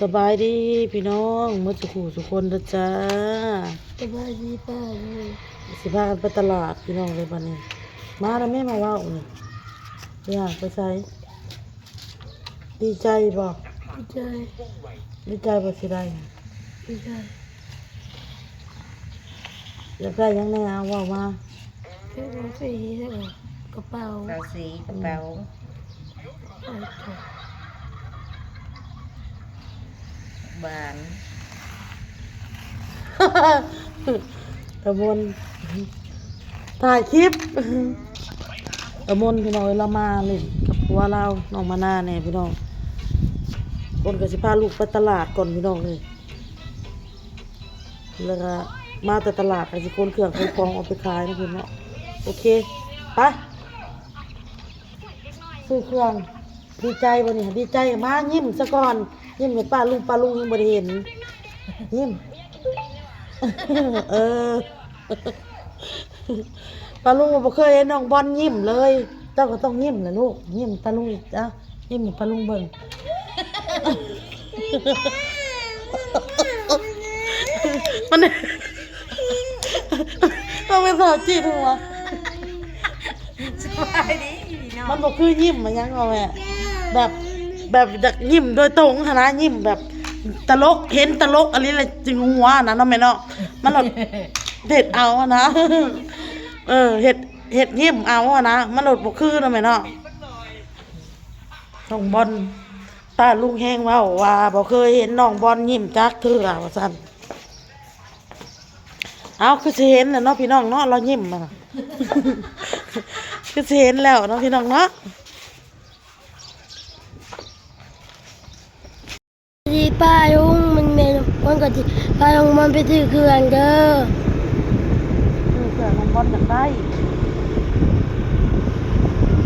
สบายดีพี่น้องมื้อสุขุสุคนเด้อจ้าสบายดีป้าเลย สิพากันไปตลาดพี่น้องเลยบัดนี้มาแล้วแม่มาเว้านี่อยากไปใช้ดีใจบ่ ดีใจ ดีใจบ่สิได้ ดีใจ อยากได้หยังแน่เอาเว้ามา เพื่อนสีแล้วก็กระเป๋า เราสีกระเป๋า เอาไป บาน ตะมนถ่ายคลิปตะมนพี่น้องเอ้ยเรามาเล่นกับผัวเราน้องมานาแน่พี่น้องคนก็สิพาลูกไปตลาดก่อนพี่น้องเลยแล้วก็มาแต่ตลาดก็สิคนเครื่องคนของเอาไปขายนะพี่น้องโอเคไปซื้อเครื่องดีใจบ่นี่ดีใจมายิ้มซะก่อนยิ้มให้ป้าลุงยังบ่ได้เห็นยิ้ม เออปลาลุงบ่เคยเห็นน้องบอลยิ้มเลยเจ้าก็ต้องยิ้มแหละลูกยิ้มตาลุงอีกจ้ะยิ้มให้ปลาลุงเบิ่ง มันมันเป็นสาวจีถูกวะ สบายดีพี่น้อง มันบ่คือยิ้มมันยังเอาแม่แบบจากยิ้มโดยตรงหนนะยิ้มแบบตลกเห็นตลกอะไรละจึงหัวนะเนาะแม่เนาะมันหลดเด็ดเอาอะนะเห็ดยิ้มเอาอะนะมันหลดบ่คือเนาะแม่เนาะน้องบอลป้าลุงแห้งเว้าว่าบ่เคยเห็นน้องบอลยิ้มจักเทื่อว่าซั่นเอาคือสิเห็นน่ะเนาะพี่น้องเนาะเรายิ้มอะ คือสิเห็นแล้วเนาะพี่น้องเนาะ ดีป้าลุงมันก็ที่ป้าลุงมันไปถือเครื่องเด้อ คือเสือมันบอลจากได้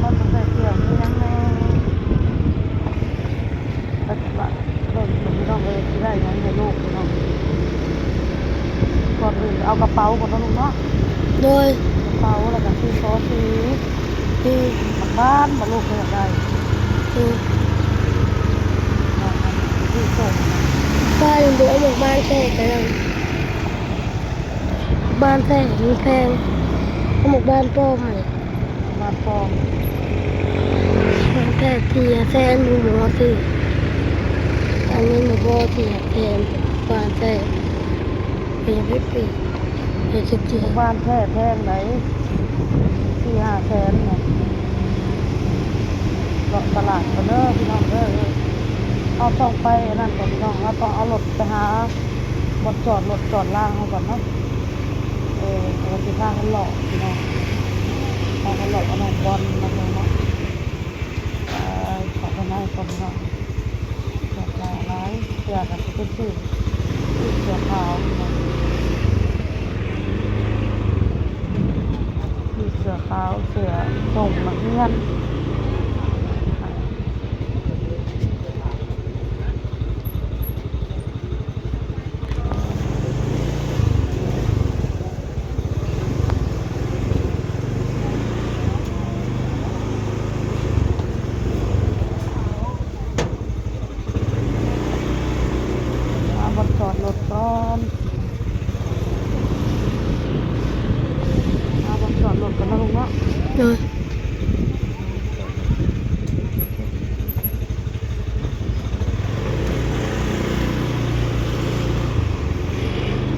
บอลจากได้เสือมียังไงปัจจุบันเริ่มพี่น้องเลยที่ได้ยังในโลกพี่น้องก่อนอื่นเอากระเป๋าก่อนนะลูกเนาะ โดย กระเป๋าแล้วก็ซื้อซอสซื้อ คือ มาบ้านมาลูกก็อยากได้ คือ ซื้อส่ง ป้าลุงดูเอาหมกบ้านแท้กันบ้านแท้มีแพงเอาหมกบ้านป้อมให้ มาฟอง บ้านแท้ที่แฟนดูหมอซื้ออันนี้หมกบ่ที่แพงบ้านแท้เป็นยังไม่ปีเป็นสิบเจ็ด บ้านแท้แพงไหน4-5 แสนเนี่ยเลาะตลาดกันเด้อพี่น้องเด้อเอาต้องไปนั่นก่อนพี่น้องเอาต้องเอารถไปหารถจอดล่างเขาก่อนเนาะเราจะพากันหลอกพี่น้องพากันหลอกเอาน้องบอลมาเลยเนาะขอกันได้ก่อนพี่น้องเสื้อขาวร้ายเสื้อกับเป็นชื่อเสื้อขาวพี่น้องเสื้อขาวเสื้อส่งนักเรียนมาบนจอดรถก่อนมาบนจอดรถกันนะลุงเนาะ โดย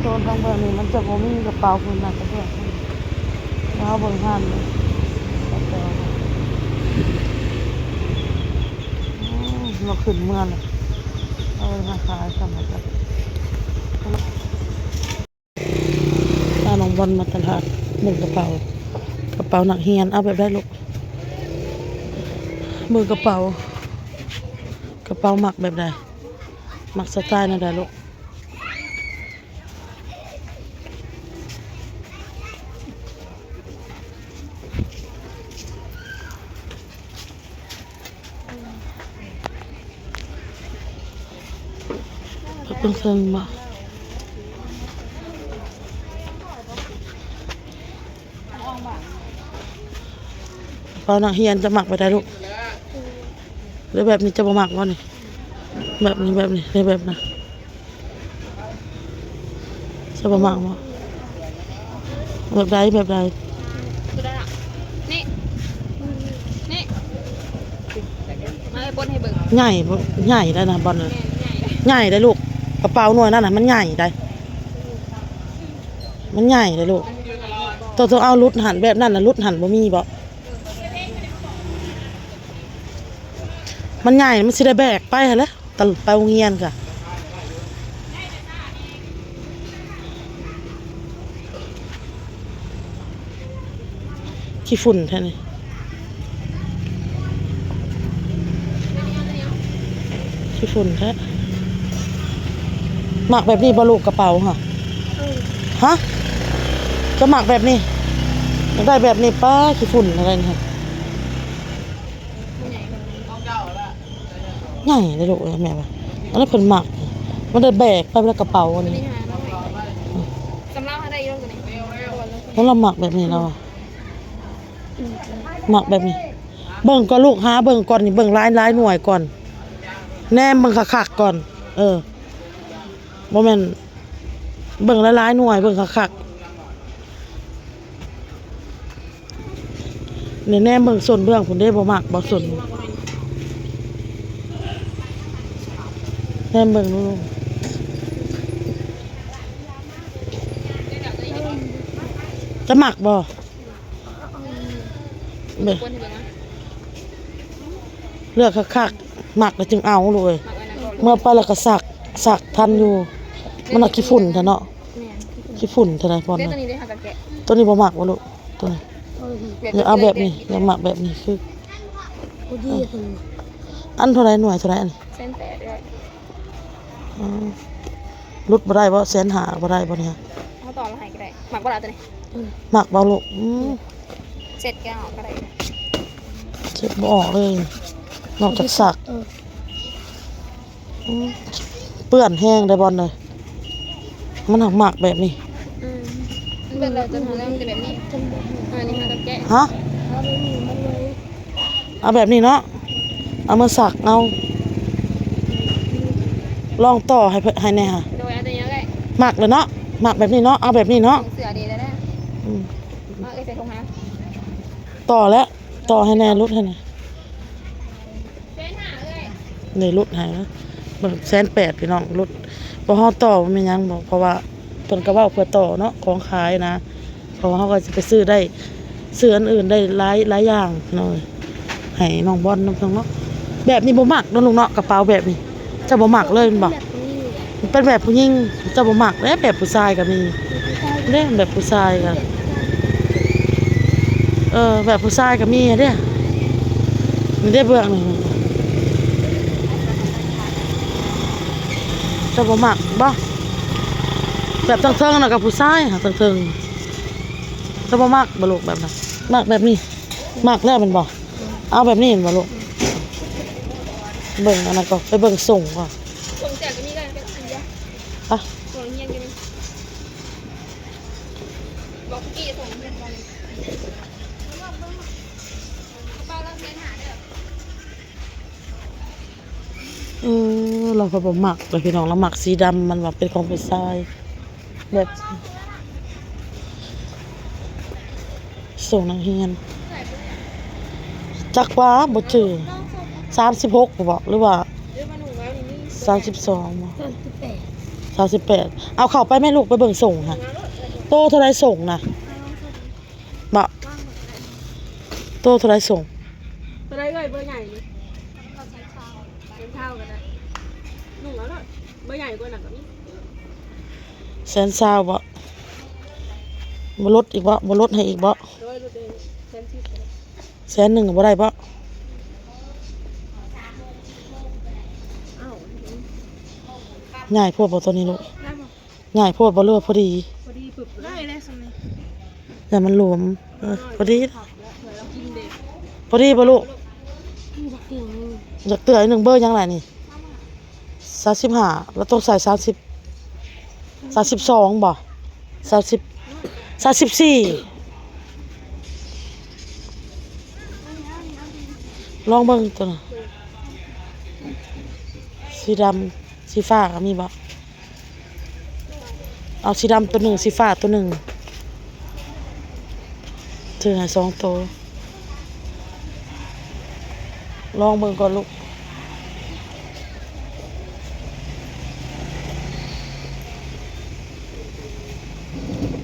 โซนทางเบอร์นี้มันจะบ่มีกระเป๋าคุณนะกระเบื้องแล้วบนหันเลยกระเป๋าเราขึ้นเมื่อเลยเอาไปมาขายสมัยกันถ้าน้องบอลมาตลาดหนึ่งกระเป๋าหนักเฮียนเอาแบบได้ลูกมือกระเป๋าหมักแบบใดหมักสไตล์นั่นได้ลูกเพิ่งเซ็นมา เปาหนักเฮียนจะหมักไปได้ลูกหรือแบบนี้จะบ่หมักวะนี่ แบบนี้ได้แบบนะจะประมาณว่าแบบใดดูได้ละนี่นี่มาให้ปนให้เบิ่ง ใหญ่ได้นะบอลเลย แม่ใหญ่เลย ใหญ่ได้ลูกกระเป๋าหน่วยนั่นน่ะมันใหญ่ได้มันใหญ่ได้ลูกต้องเอารุดหันแบบนั้นน่ะรุดหันบ่มีบ่มันใหญ่มันสิได้แบกไปหั่นแหละตะไปโรงเรียนกะขี้ฝุ่นแท้นี่ขี้ฝุ่นแท้หมักแบบนี้บ่ลูกกระเป๋าค่ะฮะจะหมักแบบนี้ได้แบบนี้ป้าขี้ฝุ่นอะไรนี่ค่ะใหญ่เลยลูกแม่ว่าอันนั้นเพิ่นหมักมันได้แบกไปแล้วกระเป๋าอันนี้ นี่หาเราให้สำเนาให้ได้อีกตัวนี้ แล้วเราหมักแบบนี้แล้วอะหมักแบบนี้เบิ่งก่อนลูกหาเบิ่งก่อนนี่เบิ่งหลายหน่วยก่อนแนมเบิ่งคักๆก่อนบ่แม่นเบิ่งหลายหน่วยเบิ่งคักๆนี่แนมเบิ่งส่วนเบื้องพุ่นเด้บ่มักบ่ส่วนแนมเบิ่งลูกจะหมักบ่เบิ่ง ปนให้เบิ่งนะ เลือกคักๆหมักแล้วจึงเอาเลย มาไว้นะก่อน เมื่อไปแล้วก็สักทันอยู่มันน่ะขี้ฝุ่นเถอะเนาะ แม่น ขี้ฝุ่นเท่าไหร่พอ เดี๋ยว นะ ตัวนี้ได้หากะแกะ ตัวนี้บ่มักบ่ลูกตัวนี้ อย่าเอาแบบนี้อย่าหมักแบบนี้คือ พอดีคือ อันเท่าไหร่หน่วยเท่าไหร่อันนี้ เส้นแปดด้วย อืมรุดบ่ได้บ่แสนหาบ่ได้บ่เนี่ย เขาต่อเราให้ก็ได้หมักบ่ละตัวนี้ หมักบ่ลูกเสร็จแกะออกก็ได้ เช็ดบ่ออกเลยนอกจากสักเปื้อนแห้งได้บ่เลยมันหมักแบบนี้ เบิ่งเราจะทำแล้วมันจะแบบนี้อันนี้หากะแกะ ฮะ เอาไปหนีมันเลย เอาแบบนี้เนาะเอามาสักเอาลองต่อให้แน่ค่ะ โดยอันนี้ก็ได้ หมักเลยเนาะหมักแบบนี้เนาะเอาแบบนี้เนาะ เสือดีแล้วนะ อืม มาใส่ถุงฮะ ต่อแล้วต่อให้แน่รุดให้แน่ เส้นหาเลย นี่รุดให้นะมัน180,000พี่น้องรุดบ่เฮาต่อมันเป็นหยังบ่เพราะว่าเพิ่นก็เว้าเพื่อต่อเนาะของขายนะเพราะว่าเฮาก็สิไปซื้อได้ซื้ออันอื่นได้หลายอย่างเนาะให้น้องบอลนำเพิ่นเนาะแบบนี้บ่มักเนาะลูกเนาะกระเป๋าแบบนี้เจะบ่มักเลยแม่นบ่ แบบนี้ มันเป็นแบบผู้หญิงเจะบ่มักแล้วแบบผู้ชายก็มีเด้แบบผู้ชายก็แบบผู้ชายก็มีเด้มีได้เบื้องนี่เจะบ่มักบ่แบบเทิงๆน่ะกับผู้ชายค่ะเทิงๆเจะบ่มักบ่ลูกแบบนั้นมักแบบนี้มักแล้วแมันบ่เอาแบบนี้แม่นบ่ลูกเบิ่งอันนั้นก็ไปเบิ่งส่งก่อน ส่งแจกก็มีกันเป็นอันเดียว ไป ส่งเงี้ยกันนี่บอกกี่ส่งเงี้ยกันเป้าแล้วเส้นหาเด้อ เราก็บ่มักเลยพี่น้องเรามักสีดำมันว่าเป็นของผู้ชายแบบส่งนักเรียนจักว่าบ่จื้อ36บ่บอกหรือว่า เดี๋ยวมาหนูแล้วนี่ 32บ่ 3838เอาเข้าไปแม่ลูกไปเบิ่งส่งค่ะโตเท่าไรส่งน่ะบ่โตเท่าไรส่ง ตัวใดเอ่ยเบอร์ใหญ่นี่เราใช้ข้าวกันได้หนูแล้วเนาะเบอร์ใหญ่กว่าหนักกว่านี้ แสนซาวบ่บ่ลดอีกบ่บ่ลดให้อีกบ่ โดยรถเองเส้นที่ แสนหนึ่งบ่ได้บ่ อ้าว ง่ายโพดบ่ตัวนี้ลูก ได้ป่ะ ง่ายโพดบ่เลือพอดี พอดีปึบได้เลยสมัย แต่มันหลวมพอดี ผักแล้วเผื่อเรากินเด็ก พอดีบ่ลูก อยากกิน อยากเตือนหนึ่งเบอร์ยังไงนี่35แล้วต้องใส่32บ่34ลองเบิ่งตัวน่ะ สีดำสีฟ้าก็มีบ่เอาสีดำตัวหนึ่งสีฟ้าตัวหนึ่งถือให้2ตัวลองเบิ่งก่อนลูก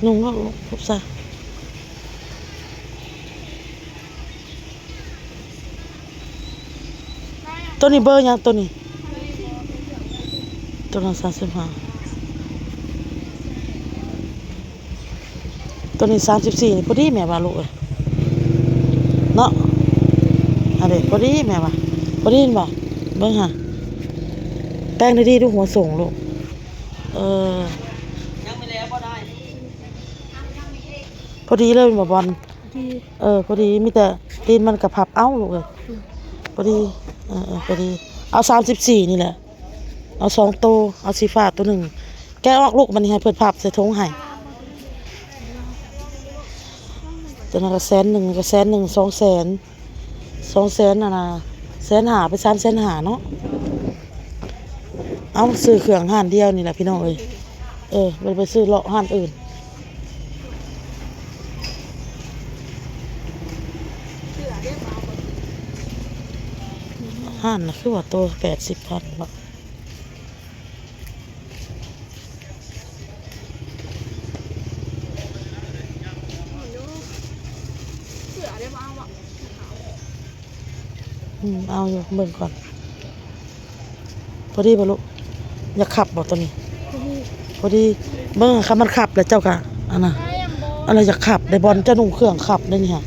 นุ่งก็ลูกพุบซะตัวนี้เบอร์ยังตัวนี้ตัวนั้น35ตัวนี้34นี่พอดีแม่ว่าลูกเอ้ยเนาะอันนี้พอดีแม่ว่าพอดีเห็นบ่เบิ่งหาแป้งดีๆดูหัวส่งลูกยังไม่แล้วบ่ได้พอดีเลยบ่บอลพอดีมีแต่ตีนมันกับพับเอ้าลูกเอ้ยพอดีพอดีเอา34นี่แหละเอา2ตัวเอาสีฟ้าตัวหนึ่งแกะออกลูกมันให้เพิ่นพับใส่ถุงให้ตัวนั้นก็100,000ก็100,000 200,000น่ะนะ150,000ไป350,000เนาะเอาซื้อเครื่องห้านเดียวนี่แหละพี่น้องเอ้ยบ่ไปซื้อเลาะห้านอื่นห้านน่ะคือว่าตัว80,000บ่เอาอยู่เบิ่งก่อนพอดีบ่ลูกอยากขับบ่ตัวนี้พอดีเบิ่งคันมันขับแล้วเจ้าก็อันน่ะอะไรอยากขับได้บอลจะนุ่งเครื่องขับได้นี่ฮะ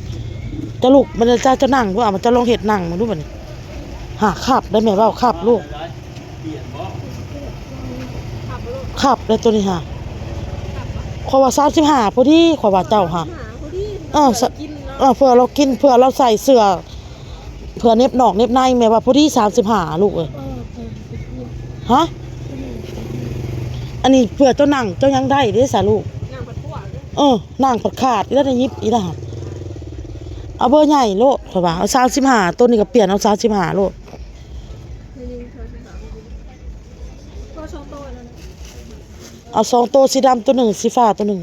จะลูกมันจะนั่งบ่มันจะลองเฮ็ดนั่งมาดูบัดนี้หาขับได้แม่เว้าขับลูกขับได้ตัวนี้ฮะข่อยว่า35พอดีข่อยว่าเจ้าฮะเพื่อเรากินเพื่อเราใส่เสื้อเพื่อเน็บนอกเน็บในแม่ว่าพอดี35ลูกเอ้ยฮะอันนี้เพื่อเจ้านั่งเจ้ายังได้เด้สาลูกนั่งผัดขาดแล้วได้ยิบอีล่ะเอาเบอร์ใหญ่โลดข่อยว่าเอา35ตัวนี้ก็เปลี่ยนเอา35โลดเอา2ตัวสีดำตัวหนึ่งสีฟ้าตัวหนึ่ง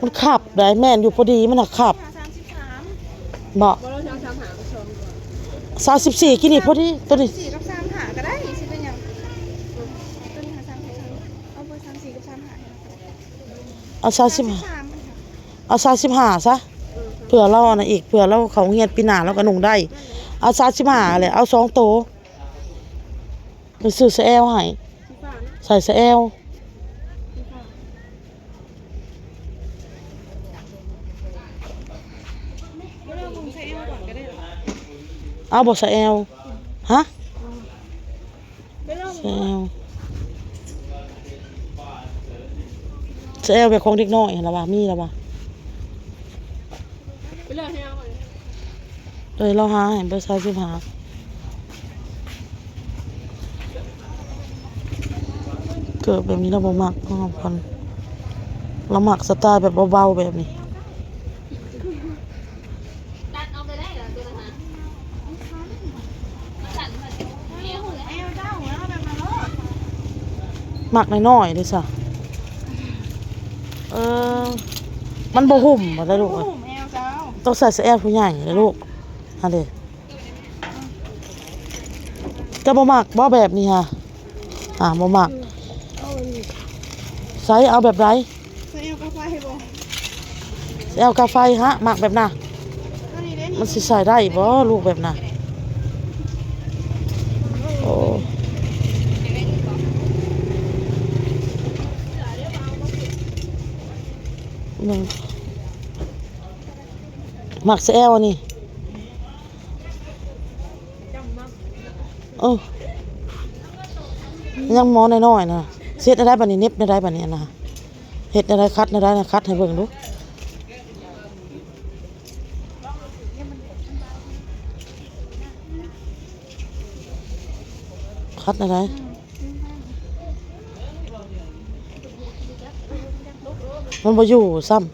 มันขับได้แม่นอยู่พอดีมันน่ะขับบ่34กินนี่พอดีตัวนี้4กับ35ก็ได้สิเป็นหยังตัวนี้หา35เอาเบอร์34กับ35เอา35ซะเผื่อเราน่ะอีกเผื่อเราเขาเฮียนปีหน้าเราก็นุ่งได้เอา35แหละเอา2ตัวไปซื้อสแอลให้ใส่สแอลเอาบ่สแอลฮะสแอลแบบของเด็กน้อยล่ะว่ามีล่ะว่าไปเลือกให้เอาเลยเราหาให้เบอร์35เกิดแบบนี้เราบ่มักพันเรามักสไตล์แบบเบาๆแบบนี้มักน้อยๆเด้ซะมันบ่หุ่มบ่ได้ลูกต้องใส่สแอลผู้ใหญ่เด้ลูกอันเด้จะบ่มักบ่แบบนี้ฮะบ่มักใส่เอาแบบไรใส่เอากาไฟบ่ใส่เอากาไฟฮะมักแบบน่ะมันสิใส่ได้บ่ลูกแบบน่ะโอ้มักใส่แอลนี่ยังมอน้อยๆนะเสียดได้บัดนี้เน็บได้บัดนี้นะเฮ็ดได้คัดได้นะคัดให้เบิ่งดูคัดได้มันบ่อยู่ซ้ำ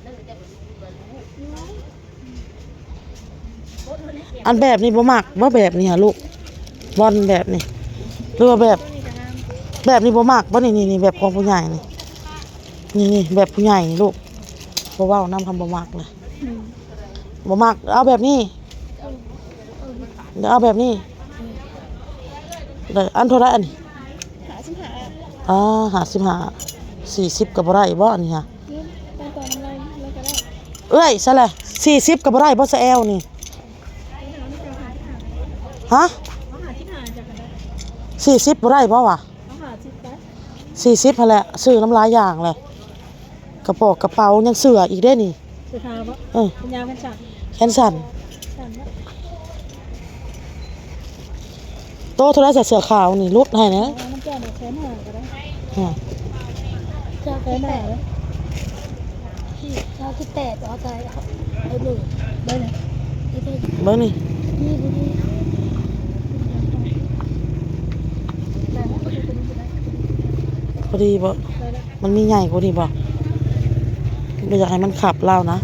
อันแบบนี้บ่มักบ่แบบนี้ฮะลูกบอลแบบนี้ หรือว่าแบบ ตัวนี้ก็งาม แบบนี้บ่มักบ่นี่แบบของผู้ใหญ่นี่แบบผู้ใหญ่นี่ลูกบ่เว้านำคำบ่มักเลยบ่มักเอาแบบนี้เดี๋ยวเอาแบบนี้เดี๋ยวอันเท่าไหร่อันนี้ 55 40ก็บ่ได้บ่อันนี้ฮะ ตั้งแต่น้ำลายแล้วก็ได้ เอ้ยซะแหละ40ก็บ่ได้บ่ซะแอลนี่ฮะ เขาหาที่หาจากกันได้ 40บ่ได้บ่วะ เขาหาที่ได้ 40หั่นแหละซื้อน้ำหลายอย่างเลยกระเป๋ายังเสื้ออีกเด้นี่ สุดท้ายปะ เออ เป็นยาวกันจับ แขนสั้น สั่นแล้ว โตเท่าไรจะเสื้อขาวนี่ลุดให้นะ มันแก่เนี่ยแค่หน้าก็ได้ อ่า เจ้า แค่ ที่ ห แป น้า ด แล้ว เจ้าที่แปดเอาใจเอาหนึ่ง ได้เลย ที่ได้ เบิ่งนี่ ที่บุรี ได้แล้วตัวนี้จะได้ พอดีบ่ ได้แล้ว มันมีใหญ่กว่านี้บ่ไม่อยากให้มันขับเล่านะ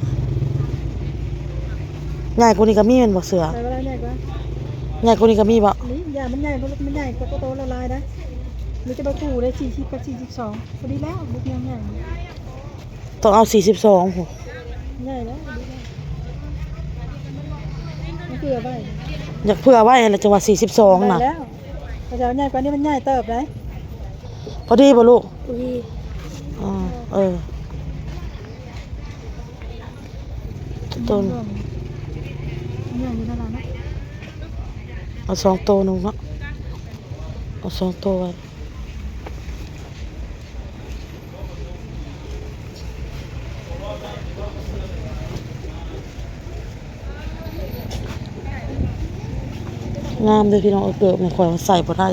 ใหญ่กว่านี้ก็มีแม่นบ่เสือ ได้แล้วเนี่ยก็ ใหญ่กว่านี้ก็มีบ่ นี่ยามันใหญ่เพราะมันใหญ่กว่าโตละลายนะมันจะมาถูได้40กับ42พอดีแล้วบุกยังใหญ่ ต้องเอา42โห ใหญ่แล้วพอดีแล้วมันเกลือไป อยากเผื่อไว้แล้วจังว่า42น่ะ ได้แล้วพอจะใหญ่กว่านี้มันใหญ่เติบเลย พอดีบ่ลูก บุรี อ่าเออต้น ใหญ่อยู่นั่นแหละนะ เอา2โตนึงเนาะเอา2โตไว้งามเด้อพี่น้องเอาเกิบเนี่ยข่อยว่าใส่บ่ได้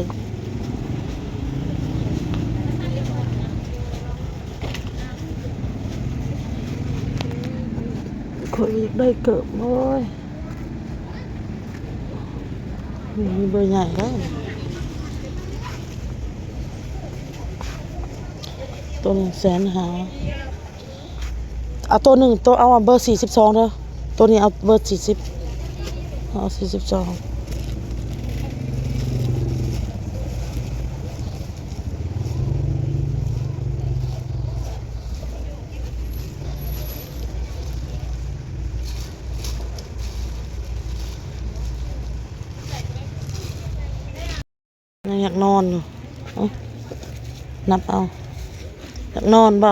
ข่อยอยากได้เกิบโอ้ยมีเบอร์ใหญ่แล้วตัวหนึ่งแสนหาเอาตัวหนึ่งตัวเอาเบอร์42เด้อตัวนี้เอาเบอร์40เอา42ยังอยากนอนอยู่เอานับเอาอยากนอนบ่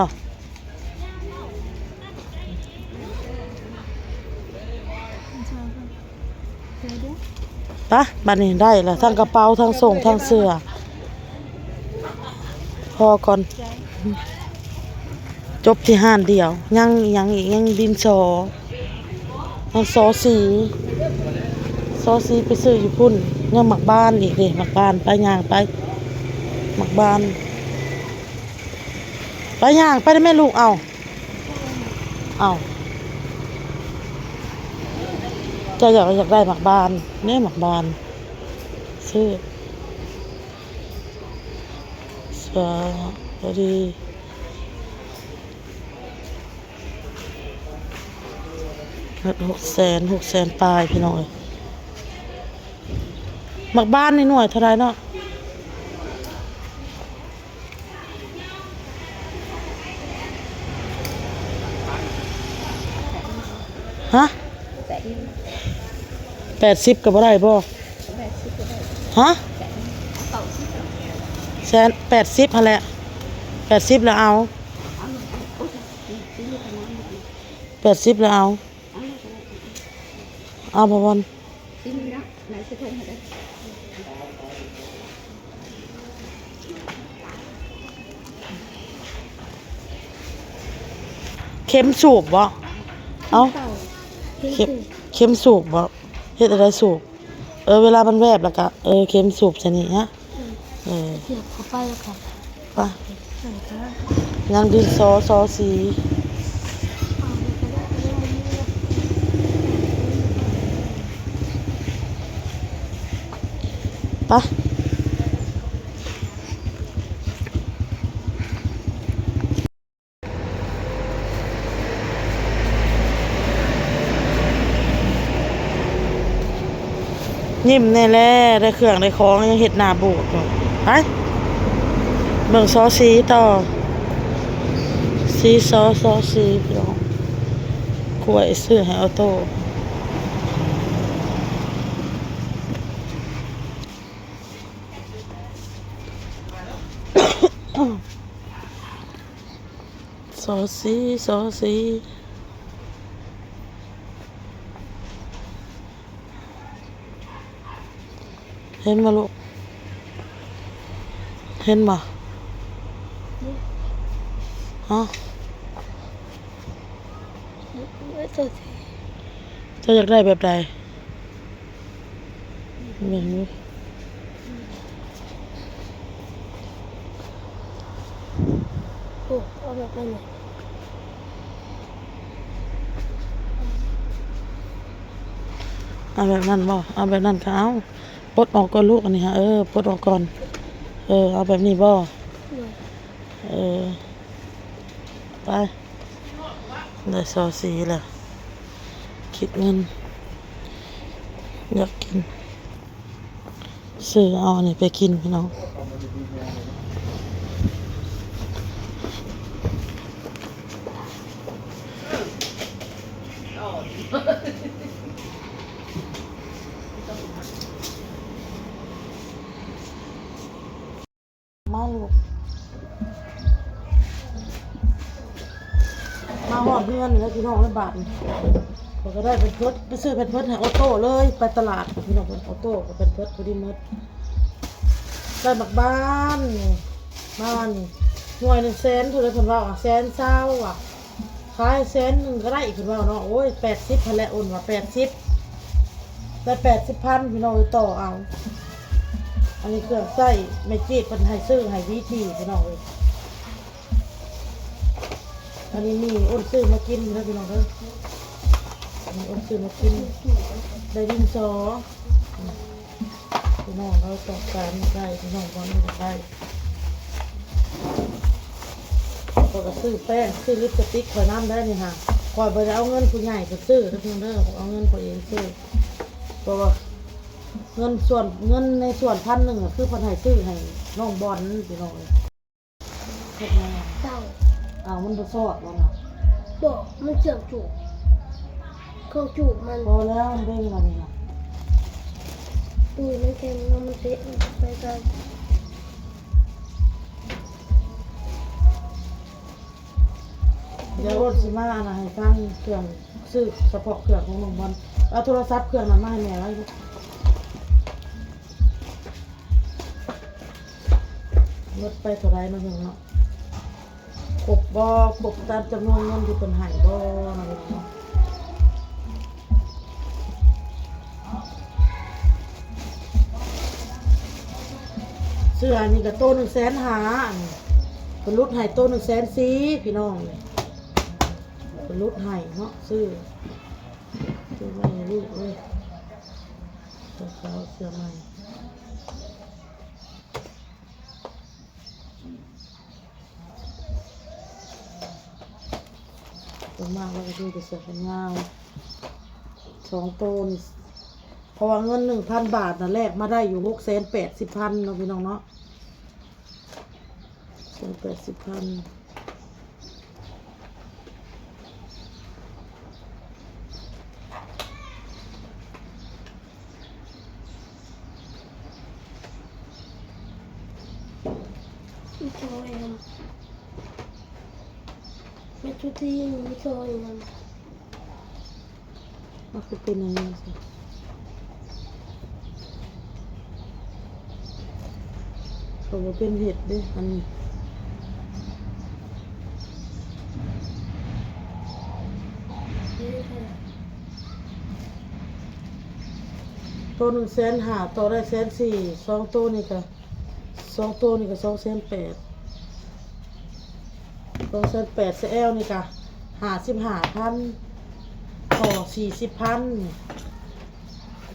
ปะบัดนี้ได้แล้วทั้งกระเป๋าทั้งส่งทั้งเสื้อพอก่อนจบที่ห้านเดียวยังอีกยังดินสอยังซอสีไปซื้ออยู่พุ่นยังหมักบ้านอีกเด้หมักบ้านไปย่างไปหมักบ้านไปย่างไปได้แม่ลูกเอาเจะอยากได้หมักบ้านเนี่ยหมักบ้านซื้อเสื้อพอดี600,000ปลายพี่น้องเอ้ยหมักบ้านนี่หน่วยเท่าไรเนาะฮะ80ก็บ่ได้บ่ฮะ180หั่นแหละ80แล้วเอา80แล้วเอาบ่บอลเข็มสูบบ่เอาเข็มสูบบ่เฮ็ดอะไรสูบเวลามันแวบแล้วก็เข็มสูบซะนี่ฮะเสียบเข้าไปแล้วค่ะ ไปยังดินซอสีไปยิ้มแน่แลได้เครื่องได้ของยังเฮ็ดหน้าบูดอยู่ ไปเบิ่งซอสีต่อสีซอสีพี่น้องกล้วยซื้อให้ออโต้ซอสีเห็นมาลูกเห็นมาฮะ ตัวสี เจะอยากได้แบบใดแบบนี้ โอ้เอาแบบนั้นเลย เอาแบบนั้นบ่เอาแบบนั้นก็เอาปลดออกก่อนลูกอันนี้ฮะปลดออกก่อนเอาแบบนี้บ่ไปได้ซอสีแล้วคิดเงินอยากกินซื้อเอาอันนี้ไปกินพี่น้องมาลูกมาหอดเพื่อนแล้วพี่น้องเลยบาทผมก็ได้เป็นเพิร์ดไปซื้อเป็นเพิร์ดให้ออโต้เลยไปตลาดพี่น้องเป็นออโต้ก็เป็นเพิร์ดพอดีมดได้บักบ้านหน่วย100,000ถูกเลยเพิ่นว่า120,000อ่ะขาย100,000ก็ได้อีกเพิ่นว่าเนาะโอ้ย80พันแล้วโอนว่า80ได้80,000พี่น้องต่อเอาอันนี้เครื่องใส่เมจิเพิ่นให้ซื้อให้วิธีพี่น้องเอ้ยอันนี้มีอ้นซื้อมากินนะพี่น้องเด้อมีอ้นซื้อมากินได้ดินสอพี่น้องเราต้องการได้พี่น้องวันนี้ได้ก็ซื้อแป้งซื้อลิปสติกคอยน้ำได้นี่ค่ะคอยไปเอาเงินผู้ใหญ่ไปซื้อนะพี่น้องเด้อเอาเงินตัวเองซื้อเพราะว่าเงินในส่วน1,000อ่ะคือคนให้ซื้อให้น้องบอลพี่น้องเลยเฮ็ดไง เศร้า มันบ่ซอดบ่เนาะ บอกมันเสื่อมจูบเครื่องจูบมัน พอแล้วมันเด้งแล้วนี่นะ ปุยมันแข็งแล้วมันเตะไปกัน เดี๋ยวรถสิมานะให้ฟังเครื่องซื้อเฉพาะเครื่องของน้องบอลเอาโทรศัพท์เครื่องนั้นมาให้แม่ไว้ลดไปเท่าไรเนาะเนาะครบบ่ครบตามจำนวนเงินที่เพิ่นให้บ่เนาะเสื้อนี่ก็โต150,000เป็นรุ่นไห้โต140,000พี่น้องเลยเป็นรุ่นไห้เนาะซื้อไว้ให้ลูกเลยเสื้อใหม่ตัวมากแล้วก็ดูแต่เสื้อเป็นเงา2 โตนี่เพราะว่าเงิน 1,000 บาทน่ะแลกมาได้อยู่680,000เนาะพี่น้องเนาะ80,000ไม่ซอยมันไม่ทุกที่ไม่ซอยมัน มันคือเป็นอะไรสิเขาบอกเป็นเห็ดเด้อันนี้ตัว150,000ตัวได้140,0002 ตัวนี่ก็280,000 280,000เซลนี่ก็55,000ต่อ40,000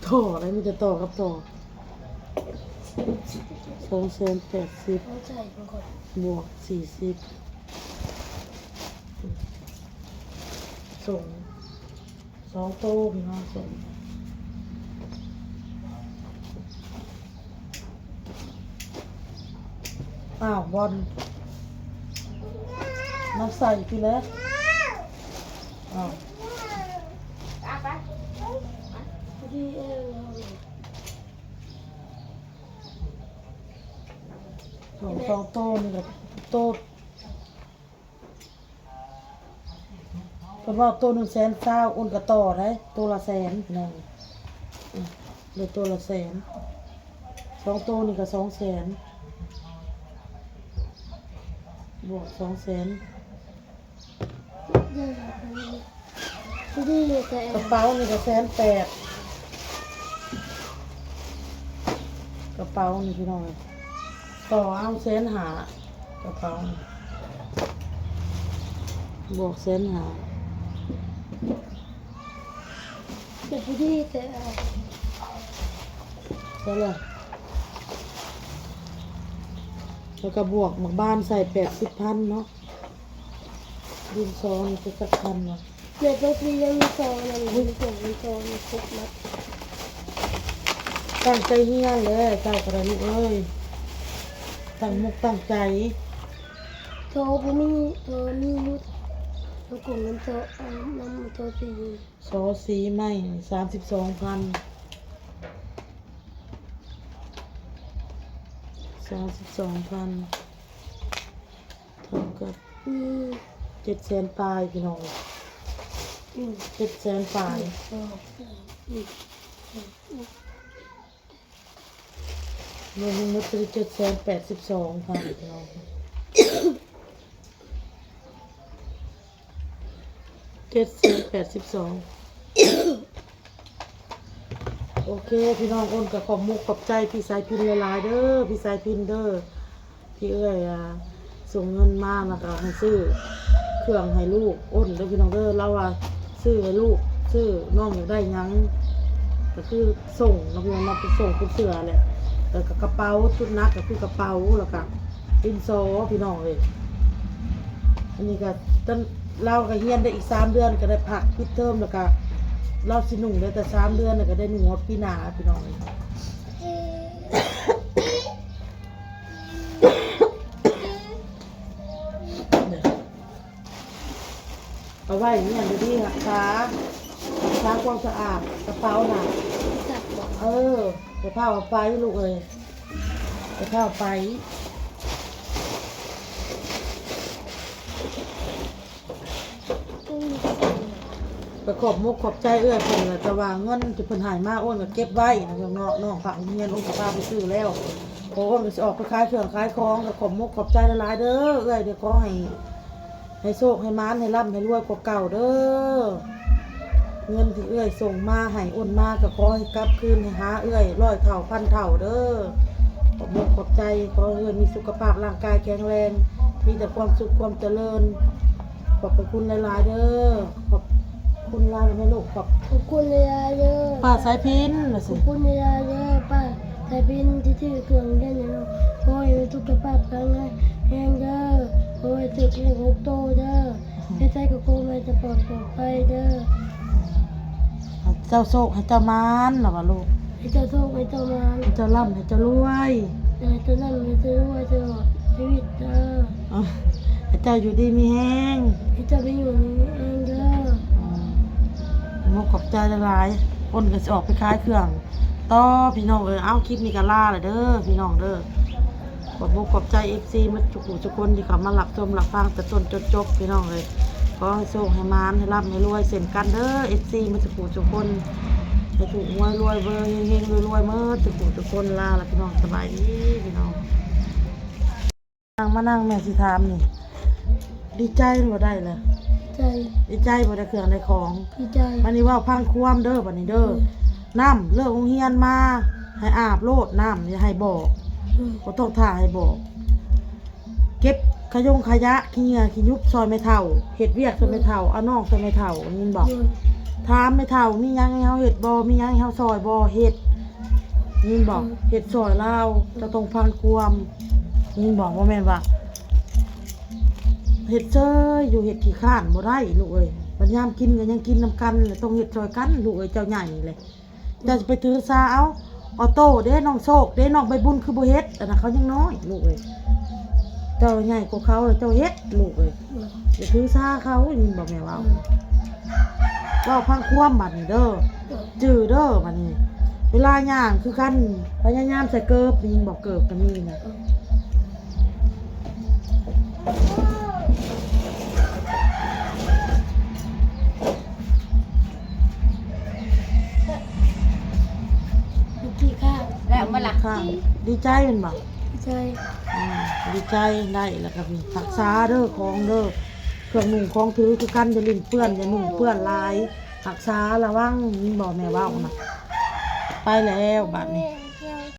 ต่ออะไรมีแต่ต่อกับต่อ280,000ต้องใส่มันก่อน บวก40ส่ง2 โต๊ะพี่น้องส่ง อ้าวบอลน้ำใส่พี่แล้วอ้าว ดีเออ สองโต้นี่กับโต้เพราะว่าโต้100,000อุ่นกับต่อได้ตัวละ100,000พี่น้องเหลือตัวละ100,000สองโต้นี่กับ200,000บวก200,000 ดีแต่ กระเป๋านี่ก็180,000กระเป๋านี่พี่น้องต่อเอา150,000กระเป๋านี่บวก150,000 แต่ดีแต่ ใช่เลยแล้วก็บวกหมักบ้านใส่80,000เนาะดินซอนี่จะสักพันวะ เด็กต้องเรียนสอนอะไรเด็กมีสอนครบมัด ตั้งใจเฮียนเลยเจ้ากระลูกเอ้ยตั้งมุกตั้งใจ โตผมมีรุดแล้วกลุ่มนั้นโตน้ำโตตี ซอสีใหม่32,000 เท่ากับ มี 700,000ปลายพี่น้อง700,000ปลายเงินนึกไป782,000พี่น้อง782โอเคพี่น้องอ้นกับขอบมุกขอบใจพี่สายพินหลายๆเด้อพี่สายพินเด้อพี่เอ้ยส่งเงินมาแล้วก็ให้ซื้อเครื่องให้ลูกอ้นเด้อพี่น้องเด้อเราว่าซื้อให้ลูกซื้อน้องอยากได้หยังก็คือส่งเราพี่น้องเราไปส่งเป็นเสือแหละแล้วก็กระเป๋าชุดนักก็คือกระเป๋าแล้วก็ดินโซพี่น้องเลยอันนี้ก็ต้นเราก็เฮียนได้อีก3 เดือนก็ได้พักปิดเทอมแล้วก็เราสิหนุ่งได้แต่3 เดือนแล้วก็ได้หนุ่งฮอดปีหน้าพี่น้องเลยเอาไว้เนี่ยดูดิรักษาความสะอาดกระเป๋าหนัก จับบอก ไปผ้าเอาไปลูกเอ้ยไปผ้าเอาไปไปขอบมุกขอบใจเอื้อเพิ่นล่ะแต่ว่าเงินที่เพิ่นใหายมาโอนก็เก็บไว้นะน้องฝากเงินโอนก็พาไปซื้อแล้วโอ้นก็สิออกไปขายเครื่องขายของก็ขอบมุกขอบใจหลายๆเด้อเอ้ยเดี๋ยวขอให้โชคให้มานให้ร่ำให้รวยกว่าเก่าเด้อเงินที่เอื้อยส่งมาให้โอนมาก็ขอให้กลับคืนให้หาเอื้อย100 เท่าพันเท่าเด้อขอบมุกขอบใจขอให้เอื้อยมีสุขภาพร่างกายแข็งแรงมีแต่ความสุขความเจริญขอบคุณหลายๆเด้อขอบคุณหลายแม่ลูกขอบ ขอบคุณเลยเยอะ ป้าสายพินน่ะ ข สิ อบคุณเลยเยอะป้าแต่บินที่ถือเครื่องเล่นเนาะโอ้ยทุกกระป๋าพังเลยแห้งเด้อโอ้ยตึกให้6 โตเด้อให้ใจกับโคไม่จะปลอดภัยเด้อ เจ้าโชคให้เจ้ามานล่ะว่าลูก ให้เจ้าโชคให้เจ้ามา ให้เจ้าร่ำให้เจ้ารวย ให้เจ้านั่นให้เจ้ารวยเจ้าชีวิตเด้อ ให้เจ้าอยู่ดีมีแห้ง ให้เจ้าไปอยู่ในเองเด้อ มกขอบใจหลายๆคนก็จะออกไปขายเครื่องต่อพี่น้องเอาคลิปนี้ก็ล่าเลยเด้อพี่น้องเด้อขอบมุกขอบใจ FC มาทุกคนที่เขามาหลับชมหลับฟังแต่ต้นจนจบพี่น้องเลยขอให้โชคให้มานให้ร่ำให้รวยเสร็จกันเด้อ FC มาทุกคนให้ถูกหวยรวยเบอร์เฮงๆรวยๆเมื่อทุกคนลาละพี่น้องสบายดีพี่น้องนั่งแม่สิถามนี่ดีใจหรือบ่ได้เลย ใจ ดีใจบ่ได้เครื่องได้ของ ดีใจ วันนี้ว่าพังความเด้อบัดนี้เด้อน้ำเลิกโรงเรียนมาให้อาบโลดน้ำอย่าให้บอกบ่ต้องท่าให้บอกเก็บขยะขี้เหงื่อขี้ยุบซอยไม่เท่าเฮ็ดเวียกซอยไม่เท่าเอาน้องซอยไม่เท่านี่บอกถามไม่เท่ามีหยังให้เฮาเฮ็ดบ่มีหยังให้เฮาซอยบ่เฮ็ดนี่บอกเฮ็ดซอยลาวจะต้องพังความนี่บอกว่าแม่นว่าเฮ็ดเจ้ยอยู่เฮ็ดขี้ข้านบ่ได้ลูกเอ้ยบัดยามกินก็ยังกินนำกันแล้วต้องเฮ็ดซอยกันลูกเอ้ยเจ้าใหญ่เลยเจ้าจะไปถือซาเอาออโต้เด้น้องโชคเด้น้องใบบุญคือบ่เฮ็ดแต่น่ะเขายังน้อยลูกเอ้ย เจ้าใหญ่กว่าเขาเจ้าเฮ็ดลูกเอ้ยอย่าถือซาเขายินบอกแม่ว่าพังความบัดนี้เด้อจื้อเด้อบัดนี้เวลาย่างคือกันพยายามใส่เกิบยิงบอกเกิบกันนี่นะกี่ข้าว แล้วมาละ ค่ะดีใจเป็นบ่ ใช่ ดีใจได้แล้วก็มีรักษาเด้อของเด้อเครื่องนุ่งของถือคือกันจะลิ้นเปื้อนอย่านุ่งเปื้อนลายรักษาระวังยิงบอกแม่ว่านะไปแล้วบัดนี้